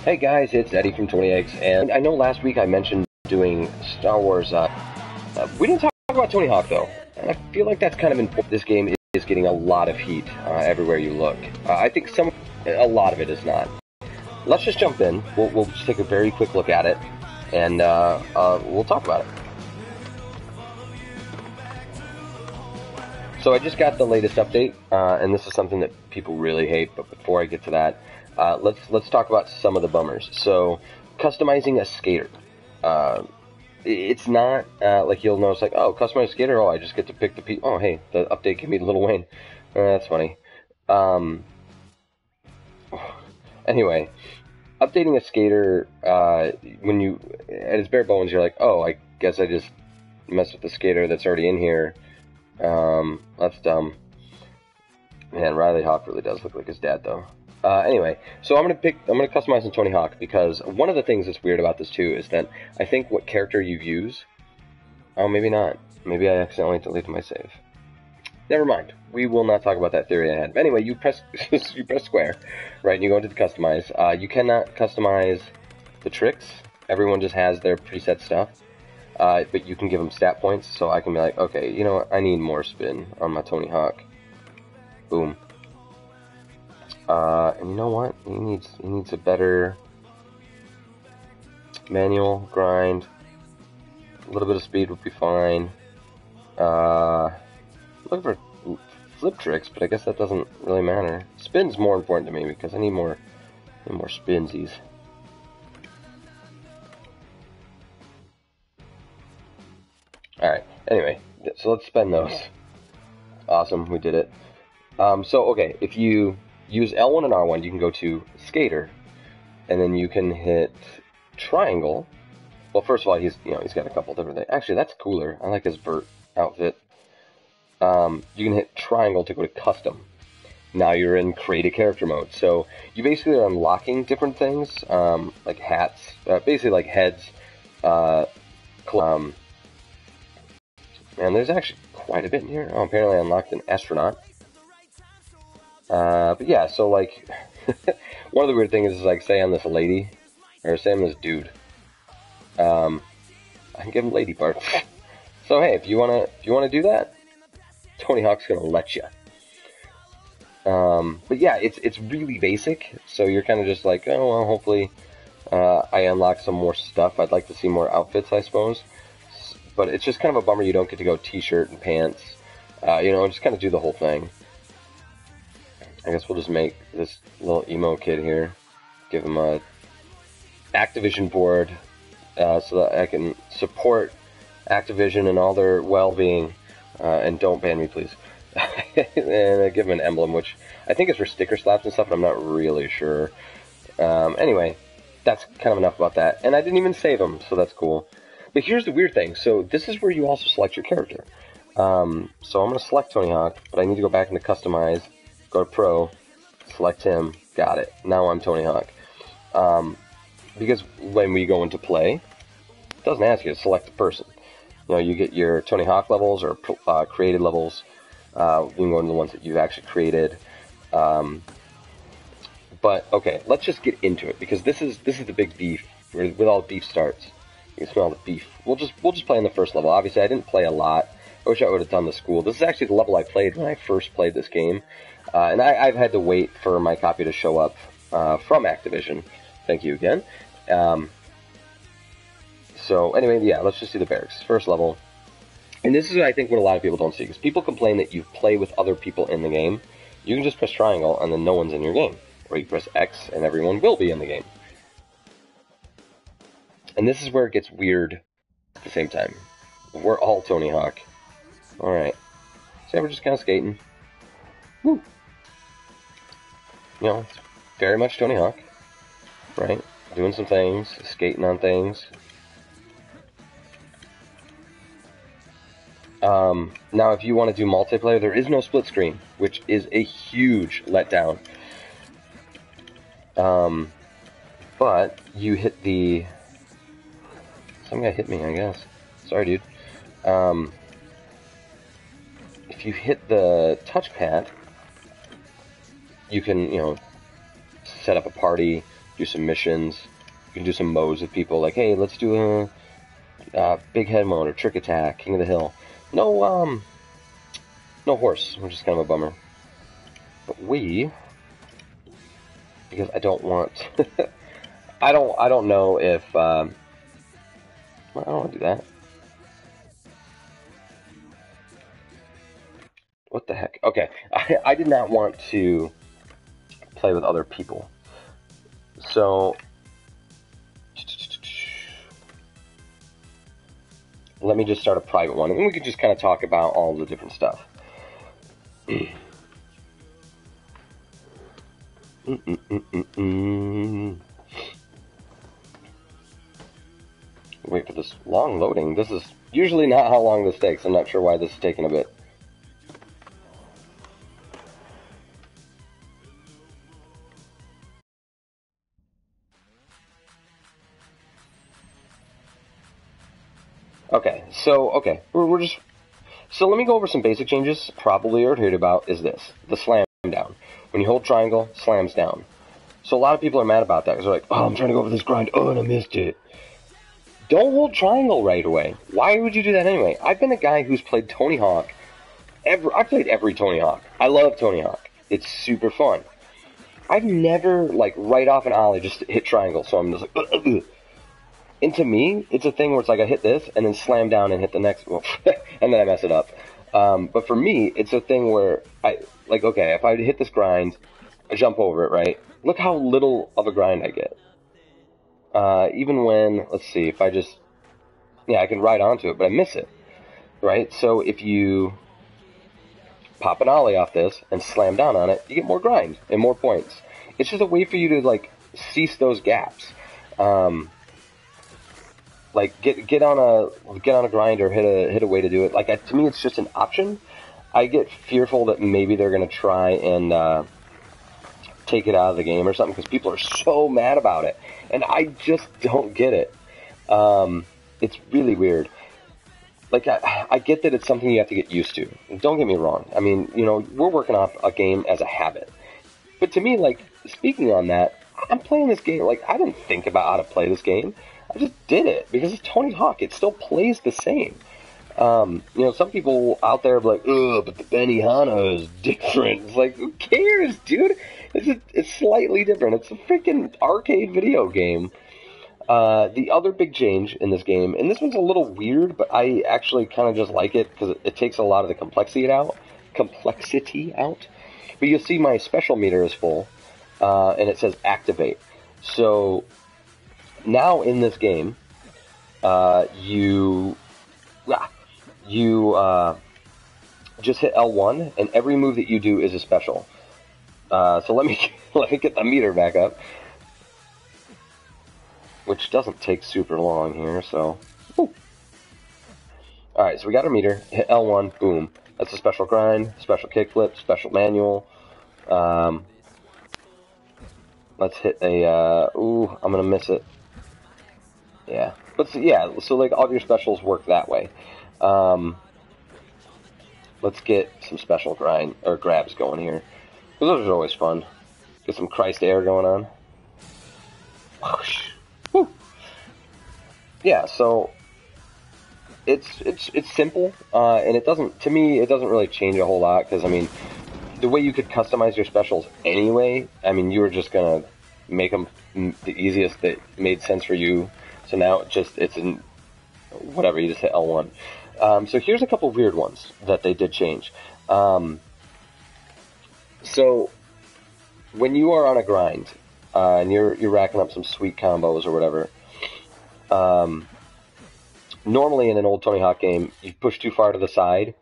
Hey guys, it's Eddie from 20 Eggs, and I know last week I mentioned doing Star Wars. We didn't talk about Tony Hawk though, and I feel like that's kind of important. This game is getting a lot of heat everywhere you look. I think a lot of it is not. Let's just jump in. We'll just take a very quick look at it, and we'll talk about it. So I just got the latest update, and this is something that people really hate. But before I get to that, let's talk about some of the bummers. So customizing a skater, it's not like you'll notice like, oh, customize a skater. Oh, I just get to pick the Oh, hey, the update gave me Lil Wayne. That's funny. Anyway, updating a skater when you at its bare bones, you're like, oh, I guess I just messed with the skater that's already in here. That's dumb. Man, Riley Hawk really does look like his dad, though. Anyway, so I'm gonna customize in Tony Hawk because one of the things that's weird about this too is that I think what character you use. Oh, maybe not. Maybe I accidentally deleted my save. Never mind. We will not talk about that theory I had. But anyway, you press square, right? And you go into the customize. You cannot customize the tricks. Everyone just has their preset stuff. But you can give them stat points, so I can be like, okay, you know what? I need more spin on my Tony Hawk. Boom. And you know what? He needs a better manual grind. A little bit of speed would be fine. Looking for flip tricks, but I guess that doesn't really matter. Spin's more important to me because I need more spinsies. Alright, anyway, so let's spend those. Awesome, we did it. So, okay, if you use L1 and R1, you can go to Skater, and then you can hit Triangle. Well, first of all, he's got a couple different things. Actually, that's cooler. I like his vert outfit. You can hit Triangle to go to Custom. Now you're in Create a Character mode. So you basically are unlocking different things, like hats, basically like heads, and there's actually quite a bit in here. Oh, apparently I unlocked an astronaut. But yeah, so like, one of the weird things is like, say I'm this lady, or say I'm this dude. I can give him lady parts. So hey, if you wanna do that, Tony Hawk's gonna let you. But yeah, it's really basic. So you're kind of just like, oh well, hopefully I unlock some more stuff. I'd like to see more outfits, I suppose. But it's just kind of a bummer you don't get to go t-shirt and pants. Just kind of do the whole thing. I guess we'll just make this little emo kid here, give him a Activision board, so that I can support Activision and all their well-being, and don't ban me, please. And I give him an emblem, which I think is for sticker slaps and stuff, but I'm not really sure. Anyway, that's kind of enough about that. And I didn't even save him, so that's cool. But here's the weird thing. So this is where you also select your character. So I'm going to select Tony Hawk, but I need to go back into Customize, go to Pro, select him, got it. Now I'm Tony Hawk. Because when we go into play, it doesn't ask you to select a person. You get your Tony Hawk levels or created levels. You can go into the ones that you've actually created. But okay, let's just get into it because this is the big beef. With all the beef starts. You can smell the beef. We'll just play in the first level. Obviously, I didn't play a lot. I wish I would have done the school. This is actually the level I played when I first played this game. And I've had to wait for my copy to show up from Activision. Thank you again. So anyway, yeah, let's just do the barracks. First level. And this is, I think, what a lot of people don't see. Because people complain that you play with other people in the game. You can just press triangle and then no one's in your game. Or you press X and everyone will be in the game. And this is where it gets weird at the same time. We're all Tony Hawk. Alright. So we're just kind of skating. Woo! It's very much Tony Hawk. Right? Doing some things, skating on things. Now, if you want to do multiplayer, there is no split screen, which is a huge letdown. But you hit the... Some guy hit me, I guess. Sorry, dude. If you hit the touchpad, you can, set up a party, do some missions. You can do some modes with people, like, hey, let's do a big head mode or trick attack, King of the Hill. No, no horse, which is kind of a bummer. But because I don't want, I don't know if, well, I don't want to do that. What the heck? Okay, I did not want to play with other people. So, let me just start a private one, and we could just kind of talk about all the different stuff. Wait for this long loading. This is usually not how long this takes. I'm not sure why this is taking a bit. Okay, so, we're just... So let me go over some basic changes. Probably already heard about is this. The slam down. When you hold triangle, slams down. So a lot of people are mad about that, because they're like, oh, I'm trying to go over this grind, oh, and I missed it. Don't hold triangle right away. Why would you do that anyway? I've been a guy who's played Tony Hawk. I've played every Tony Hawk. I love Tony Hawk. It's super fun. I've never, like, right off an ollie just hit triangle, so I'm just like, ugh. And to me, it's a thing where it's like I hit this, and then slam down and hit the next one, and then I mess it up. But for me, it's a thing where okay, if I hit this grind, I jump over it, right? Look how little of a grind I get. Even when, let's see, if I just, I can ride onto it, but I miss it, right? So if you pop an ollie off this and slam down on it, you get more grind and more points. It's just a way for you to, like, cease those gaps. Like, get on a grind or hit a way to do it. Like, to me, it's just an option. I get fearful that maybe they're going to try and take it out of the game or something, because people are so mad about it, and I just don't get it. It's really weird. Like, I get that it's something you have to get used to. Don't get me wrong. I mean, we're working off a game as a habit. But to me, like, speaking on that, I'm playing this game, like, I didn't think about how to play this game. I just did it because it's Tony Hawk. It still plays the same. Some people out there are like, ugh, but the Benihana is different. It's like, who cares, dude? It's slightly different. It's a freaking arcade video game. The other big change in this game, and this one's a little weird, but I actually kind of just like it because it takes a lot of the complexity out. But you'll see my special meter is full, and it says activate. So now in this game, you just hit L1, and every move that you do is a special. So let me get the meter back up, which doesn't take super long here. So, all right, so we got our meter. Hit L1, boom. That's a special grind, special kickflip, special manual. Let's hit a. I'm gonna miss it. Yeah, but so like all of your specials work that way. Let's get some special grind or grabs going here, because those are always fun. Get some Christ air going on. Woo. Yeah, so it's simple, and it doesn't really change a whole lot, because I mean, the way you could customize your specials anyway, I mean, you were just gonna make them the easiest that made sense for you. So now it's in whatever, you just hit L1. So here's a couple weird ones that they did change. So when you are on a grind, and you're racking up some sweet combos or whatever, normally in an old Tony Hawk game, you push too far to the side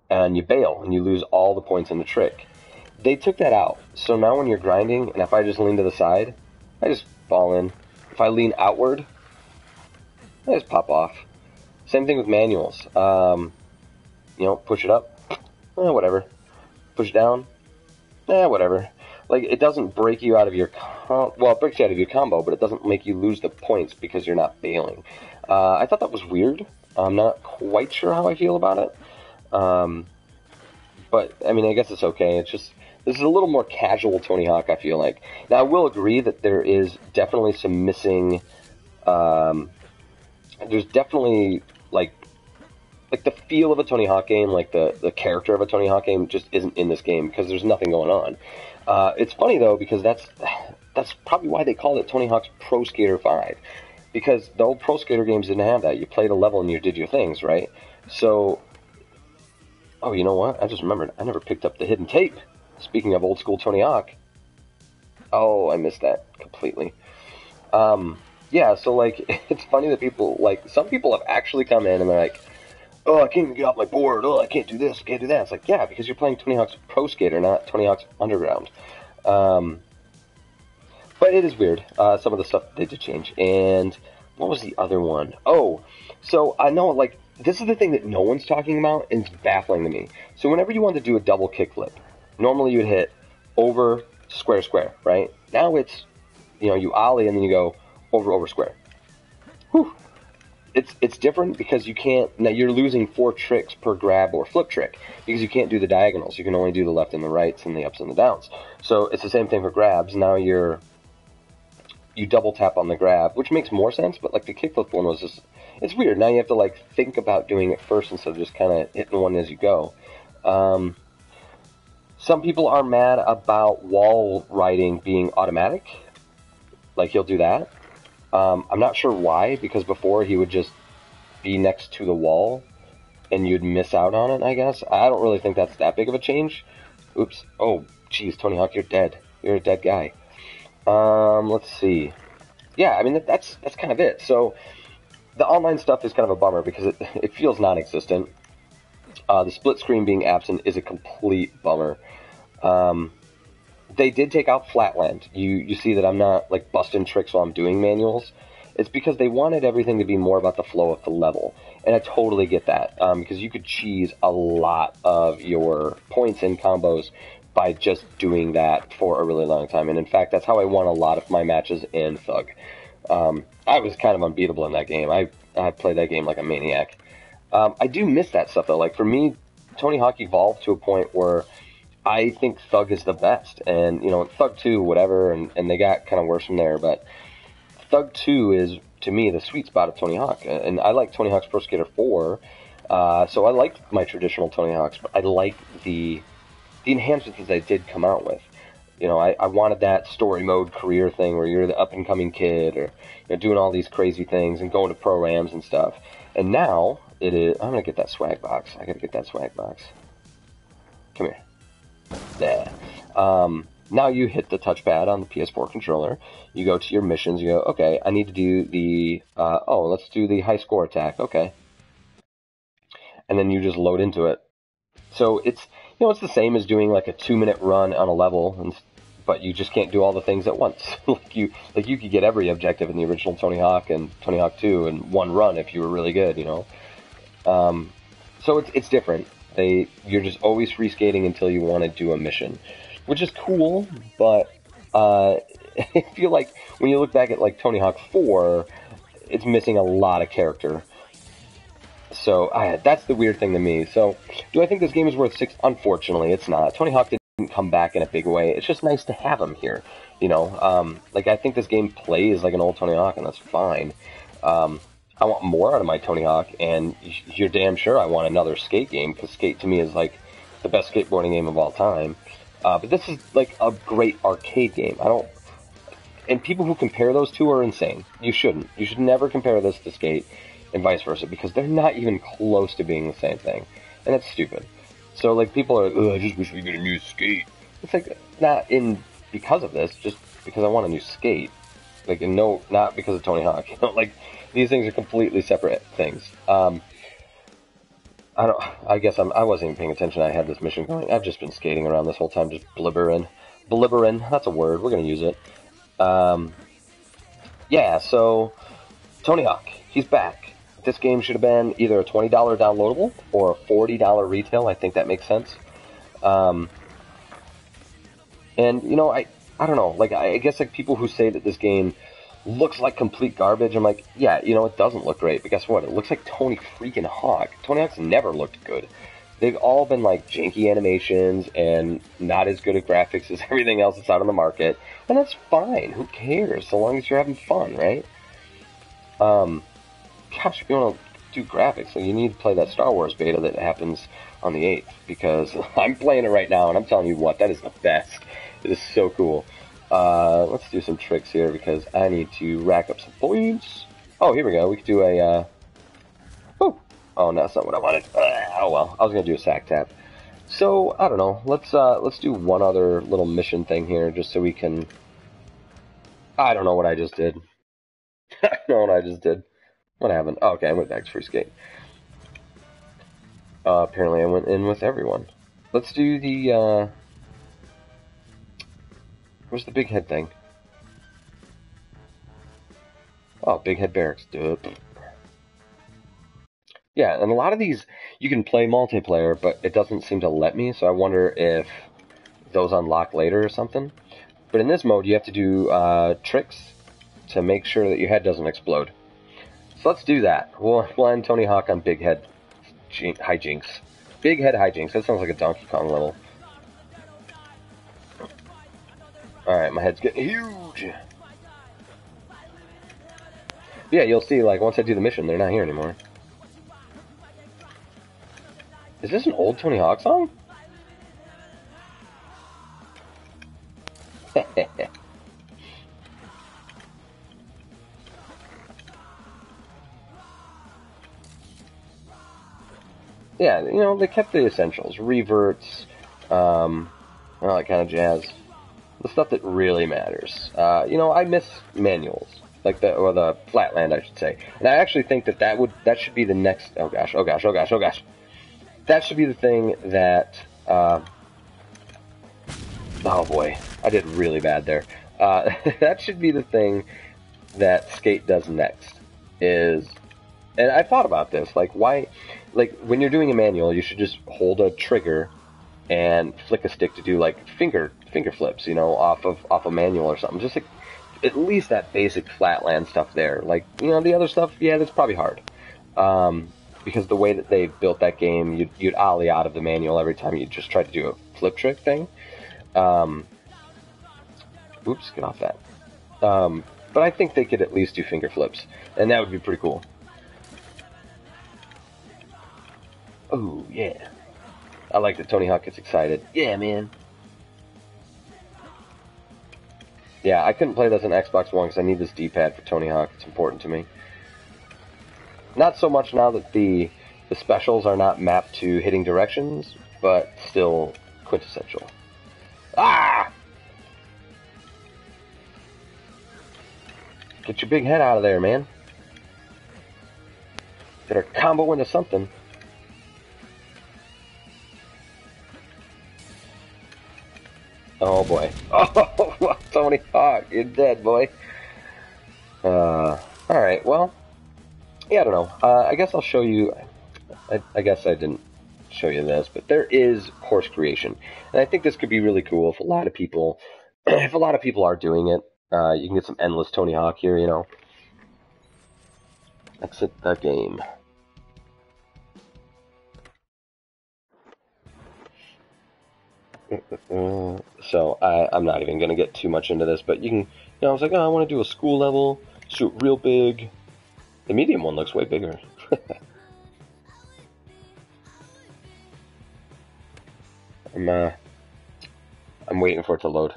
and you bail and you lose all the points in the trick. They took that out. So now when you're grinding, and if I just lean to the side, I just fall in. If I lean outward, I just pop off. Same thing with manuals. Push it up, whatever. Push it down, whatever. Like, it doesn't break you out of your it breaks you out of your combo, but it doesn't make you lose the points because you're not bailing. I thought that was weird. I'm not quite sure how I feel about it. But I mean, I guess it's okay. It's just This is a little more casual Tony Hawk, I feel like. Now, I will agree that there is definitely some missing. There's definitely like the feel of a Tony Hawk game, like the character of a Tony Hawk game, just isn't in this game because there's nothing going on. It's funny though because that's probably why they called it Tony Hawk's Pro Skater 5, because the old Pro Skater games didn't have that. You played a level and you did your things, right? So, oh, you know what? I just remembered. I never picked up the hidden tape. Speaking of old school Tony Hawk. Oh, I missed that completely. Yeah, so like it's funny that people like some people have actually come in and they're like, oh, I can't even get off my board. Oh, I can't do this, can't do that. It's like, yeah, because you're playing Tony Hawk's Pro Skater, not Tony Hawk's Underground. But it is weird. Some of the stuff they did change. And what was the other one? Oh, so I know, like, this is the thing that no one's talking about, and it's baffling to me. So whenever you want to do a double kickflip, normally you would hit over, square, square, right? Now it's, you ollie and then you go over, over, square. Whew. It's different because you can't, now you're losing 4 tricks per grab or flip trick because you can't do the diagonals. You can only do the left and the rights and the ups and the downs. So it's the same thing for grabs. Now you double tap on the grab, which makes more sense, but like the kickflip one was just, it's weird. Now you have to like think about doing it first instead of just kind of hitting one as you go. Some people are mad about wall riding being automatic. Like he'll do that. I'm not sure why, because before he would just be next to the wall and you'd miss out on it, I guess. I don't really think that's that big of a change. Oops. Oh, geez, Tony Hawk, you're dead. You're a dead guy. Let's see. Yeah, I mean, that's kind of it. So the online stuff is kind of a bummer because it feels non-existent. The split screen being absent is a complete bummer. They did take out Flatland. You see that I'm not like busting tricks while I'm doing manuals. It's because they wanted everything to be more about the flow of the level. And I totally get that. Because you could cheese a lot of your points and combos by just doing that for a really long time. And in fact, that's how I won a lot of my matches in Thug. I was kind of unbeatable in that game. I played that game like a maniac. I do miss that stuff though. Like for me, Tony Hawk evolved to a point where I think Thug is the best, and Thug 2, whatever, and they got kind of worse from there, but Thug 2 is, to me, the sweet spot of Tony Hawk, and I like Tony Hawk's Pro Skater 4, so I liked my traditional Tony Hawks, but I like the enhancements that they did come out with. I wanted that story mode career thing where you're the up-and-coming kid, or doing all these crazy things, and going to pro-rams and stuff, and now, it is, I'm going to get that swag box, I got to get that swag box. Come here. There. Now you hit the touchpad on the PS4 controller. You go to your missions. You go, okay, I need to do the, let's do the high score attack. Okay. And then you just load into it. So it's, it's the same as doing like a 2-minute run on a level, but you just can't do all the things at once. you could get every objective in the original Tony Hawk and Tony Hawk 2 in one run if you were really good, So it's different. You're just always free skating until you want to do a mission, which is cool, but I feel like when you look back at like Tony Hawk 4, it's missing a lot of character. So that's the weird thing to me. So do I think this game is worth $6? Unfortunately, it's not. Tony Hawk didn't come back in a big way. It's just nice to have him here, I think this game plays like an old Tony Hawk, and that's fine. I want more out of my Tony Hawk, and you're damn sure I want another Skate game, because Skate to me is like the best skateboarding game of all time. But this is like a great arcade game. And people who compare those two are insane. You shouldn't. You should never compare this to Skate and vice versa, because they're not even close to being the same thing. And it's stupid. So like people are, I just wish we could get a new Skate. It's like not because of this, just because I want a new Skate. Like no, not because of Tony Hawk. Like these things are completely separate things. I guess I wasn't even paying attention. I had this mission going. I've just been skating around this whole time, just blibbering. That's a word. We're gonna use it. Yeah. So Tony Hawk, he's back. This game should have been either a $20 downloadable or a $40 retail. I think that makes sense. And I don't know. Like I guess like people who say that this game looks like complete garbage. I'm like, yeah, it doesn't look great, but guess what? It looks like Tony freaking Hawk. Tony Hawk's never looked good. they've all been like janky animations and not as good at graphics as everything else that's out on the market, and that's fine. Who cares? So long as you're having fun, right? Gosh, if you want to do graphics, so you need to play that Star Wars beta that happens on the 8th, because I'm playing it right now, and I'm telling you what, that is the best. It is so cool. Let's do some tricks here, because I need to rack up some points. Oh, here we go. We could do a, oh, no, that's not what I wanted. Oh, well. I was going to do a sack tap. So, I don't know. Let's do one other little mission thing here, just so we can... I don't know what I just did. I don't know what I just did. What happened? Oh, okay, I went back to free skate. Apparently I went in with everyone. Let's do the, where's the big head thing? Oh, big head barracks. Duh. Yeah, and a lot of these, you can play multiplayer, but it doesn't seem to let me, so I wonder if those unlock later or something. But in this mode, you have to do tricks to make sure that your head doesn't explode. So let's do that. We'll end Tony Hawk on Big Head hijinks. Big Head hijinks. That sounds like a Donkey Kong level. Alright, my head's getting huge. Yeah, you'll see, like, once I do the mission, they're not here anymore. Is this an old Tony Hawk song? Yeah, you know, they kept the essentials. Reverts, all that kind of jazz. The stuff that really matters. You know, I miss manuals. Like or the Flatland, I should say. And I actually think that should be the next, oh gosh. That should be the thing that, oh boy, I did really bad there. That should be the thing that Skate does next, and I thought about this, like, why, like, when you're doing a manual, you should just hold a trigger and flick a stick to do, like, finger flips, you know, off a manual or something, just like, at least that basic Flatland stuff there. Like, you know, the other stuff, yeah, that's probably hard, because the way that they built that game, you'd ollie out of the manual every time you just tried to do a flip trick thing. Oops, get off that. But I think they could at least do finger flips, and that would be pretty cool. Oh, yeah. I like that Tony Hawk gets excited. Yeah, man. Yeah, I couldn't play this on Xbox One because I need this D-pad for Tony Hawk. It's important to me. Not so much now that the specials are not mapped to hitting directions, but still quintessential. Ah! Get your big head out of there, man. Better combo into something. Oh boy. Oh, Tony Hawk, you're dead, boy. Alright, well, yeah, I don't know. I guess I'll show you, I guess I didn't show you this, but there is course creation. And I think this could be really cool if a lot of people, if a lot of people are doing it. You can get some endless Tony Hawk here, you know. Exit the game. So I'm not even going to get too much into this, but you can, you know, I was like, oh, I want to do a school level, shoot real big. The medium one looks way bigger. I'm waiting for it to load.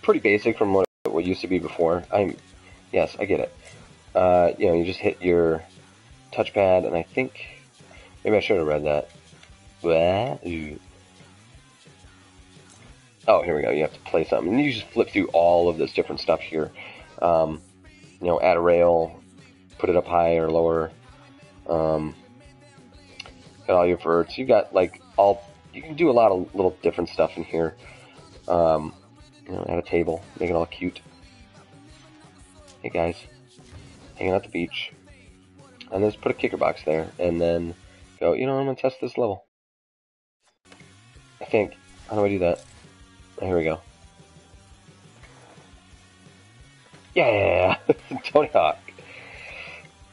Pretty basic from what used to be before. Yes, I get it. You know, you just hit your touchpad, and I think maybe I should have read that. Oh, here we go. You have to play something, and you just flip through all of this different stuff here. You know, add a rail, put it up high or lower. Got all your verts. You got like you can do a lot of little different stuff in here. You know, add a table, make it all cute. Hey guys, hanging out at the beach. And then just put a kicker box there, and then go, I'm going to test this level. I think. How do I do that? Oh, here we go. Yeah! Tony Hawk.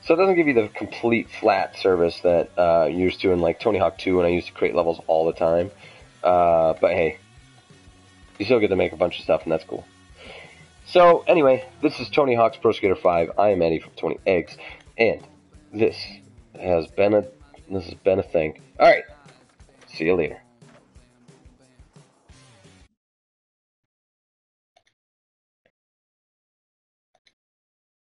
So it doesn't give you the complete flat service that you're used to in like Tony Hawk 2 when I used to create levels all the time. But hey, you still get to make a bunch of stuff, and that's cool. So anyway, this is Tony Hawk's Pro Skater 5. I am Eddie from Tony Eggs, and this has been a thing. All right, see you later.